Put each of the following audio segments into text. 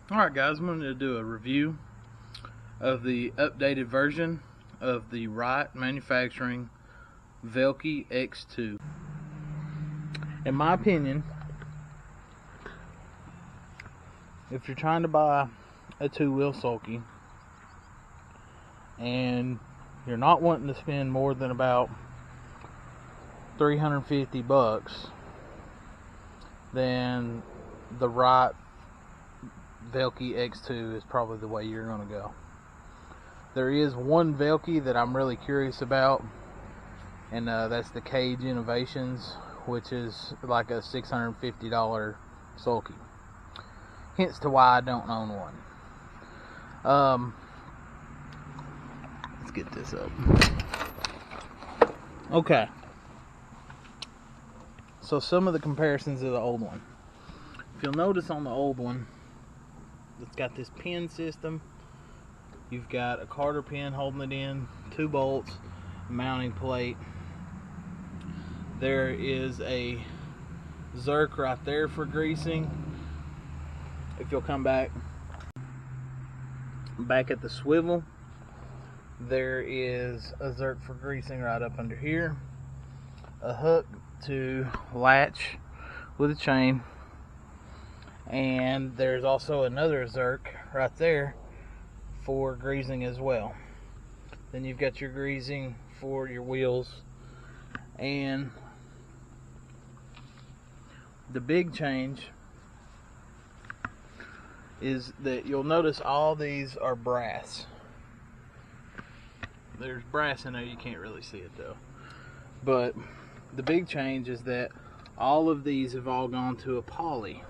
Alright guys, I'm going to do a review of the updated version of the Wright Manufacturing Velke X2. In my opinion, if you're trying to buy a two-wheel sulky and you're not wanting to spend more than about $350, then the Wright Velke X2 is probably the way you're going to go. There is one Velke that I'm really curious about, and that's the Cage Innovations, which is like a $650 sulky. Hence to why I don't own one. Let's get this up. Okay. So some of the comparisons of the old one. If you'll notice on the old one, it's got this pin system. You've got a Carter pin holding it in, 2 bolts, mounting plate. There is a Zerk right there for greasing. If you'll come back at the swivel, there is a Zerk for greasing right up under here. A hook to latch with a chain. And there's also another Zerk right there for greasing as well. Then you've got your greasing for your wheels. And the big change is that you'll notice all these are brass. There's brass in there, you can't really see it though. But the big change is that all of these have all gone to a poly.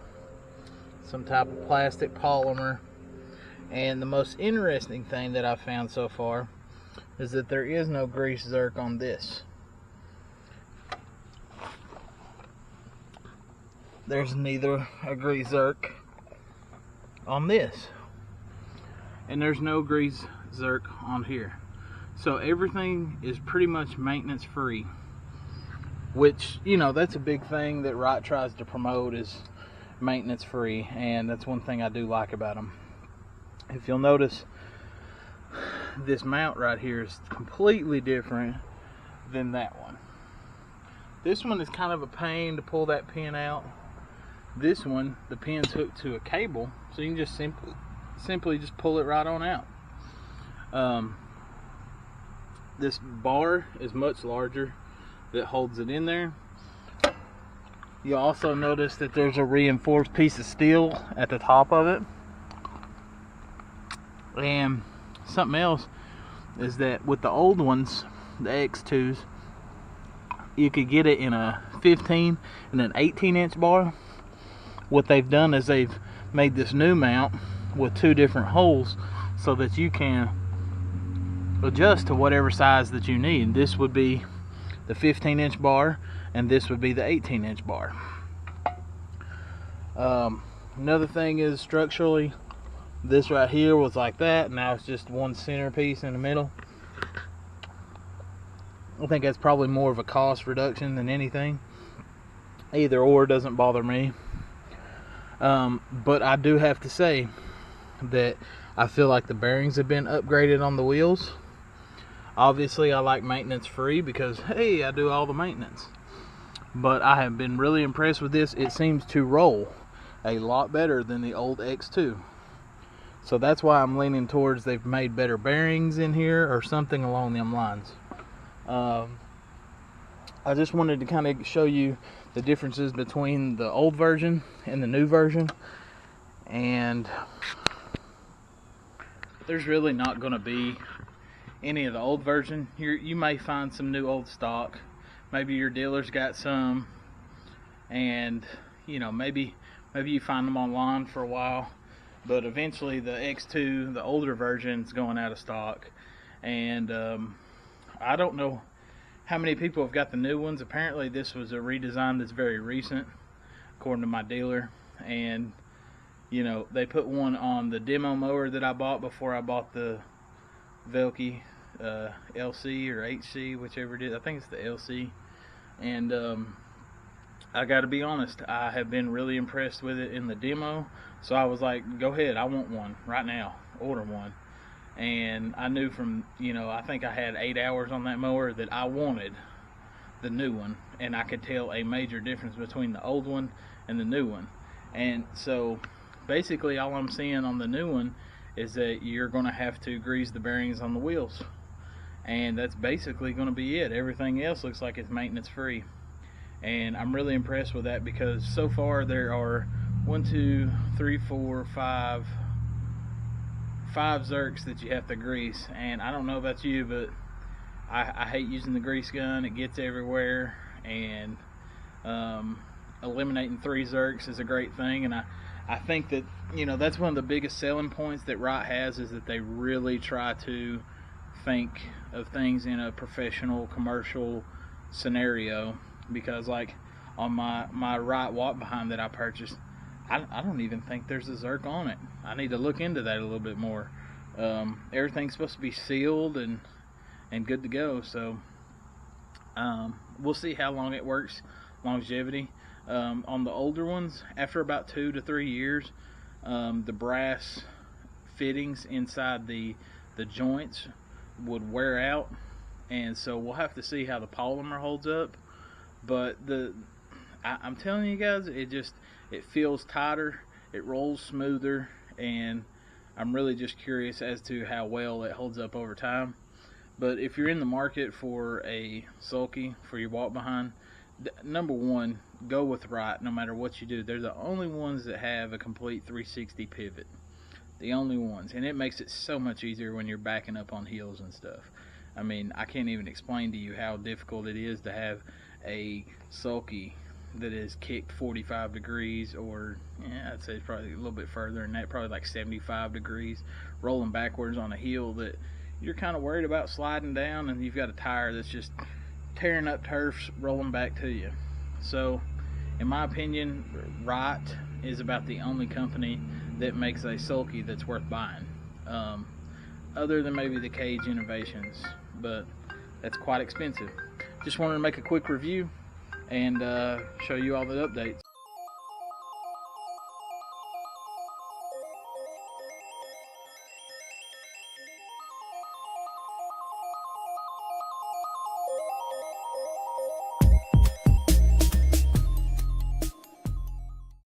Some type of plastic polymer. And the most interesting thing that I've found so far is that there is no grease Zerk on this. There's neither a grease Zerk on this. And there's no grease Zerk on here. So everything is pretty much maintenance free. Which, you know, that's a big thing that Wright tries to promote, is maintenance free, and that's one thing I do like about them. If you'll notice, this mount right here is completely different than that one. This one is kind of a pain to pull that pin out. This one, the pin's hooked to a cable, so you can just simply just pull it right on out. This bar is much larger that holds it in there. You'll also notice that there's a reinforced piece of steel at the top of it. And something else is that with the old ones, the X2s, you could get it in a 15 and an 18-inch bar. What they've done is they've made this new mount with 2 different holes so that you can adjust to whatever size that you need. This would be the 15-inch bar, and this would be the 18-inch bar. Another thing is, structurally, this right here was like that. Now it's just one centerpiece in the middle. I think that's probably more of a cost reduction than anything. Either or doesn't bother me. But I do have to say that I feel like the bearings have been upgraded on the wheels. Obviously, I like maintenance free because, hey, I do all the maintenance. But I have been really impressed with this. It seems to roll a lot better than the old X2. So that's why I'm leaning towards they've made better bearings in here or something along them lines. I just wanted to kind of show you the differences between the old version and the new version. And there's really not going to be any of the old version. You may find some new old stock. Maybe your dealer's got some, and you know, maybe you find them online for a while, but eventually the X2, the older version, is going out of stock. And I don't know how many people have got the new ones. Apparently this was a redesign that's very recent, according to my dealer. And you know, they put one on the demo mower that I bought before I bought the Velke LC or HC, whichever it is. I think it's the LC. And I gotta be honest, I have been really impressed with it in the demo. So I was like, go ahead, I want one right now, order one. And I knew from, I think I had 8 hours on that mower that I wanted the new one, and I could tell a major difference between the old one and the new one. And so basically all I'm seeing on the new one is that you're going to have to grease the bearings on the wheels, and that's basically going to be it. Everything else looks like it's maintenance free, and I'm really impressed with that, because so far there are 5 Zerks that you have to grease. And I don't know about you, but I hate using the grease gun. It gets everywhere, and eliminating 3 Zerks is a great thing. And I think that, that's one of the biggest selling points that Wright has, is that they really try to think of things in a professional commercial scenario. Because like on my Wright walk behind that I purchased, I don't even think there's a Zerk on it. I need to look into that a little bit more. Everything's supposed to be sealed and good to go. So we'll see how long it works, longevity. On the older ones, after about 2 to 3 years, the brass fittings inside the joints would wear out, and so we'll have to see how the polymer holds up. But I'm telling you guys, it feels tighter, it rolls smoother, and I'm really just curious as to how well it holds up over time. But if you're in the market for a sulky for your walk behind, number one, go with Wright. No matter what you do, they're the only ones that have a complete 360 pivot, the only ones, and it makes it so much easier when you're backing up on hills and stuff. I mean, I can't even explain to you how difficult it is to have a sulky that is kicked 45 degrees, or I'd say it's probably a little bit further than that, probably like 75 degrees, rolling backwards on a hill that you're kind of worried about sliding down, and you've got a tire that's just tearing up turfs rolling back to you. So in my opinion, Wright is about the only company that makes a sulky that's worth buying, other than maybe the Cage Innovations, but that's quite expensive. Just wanted to make a quick review and show you all the updates.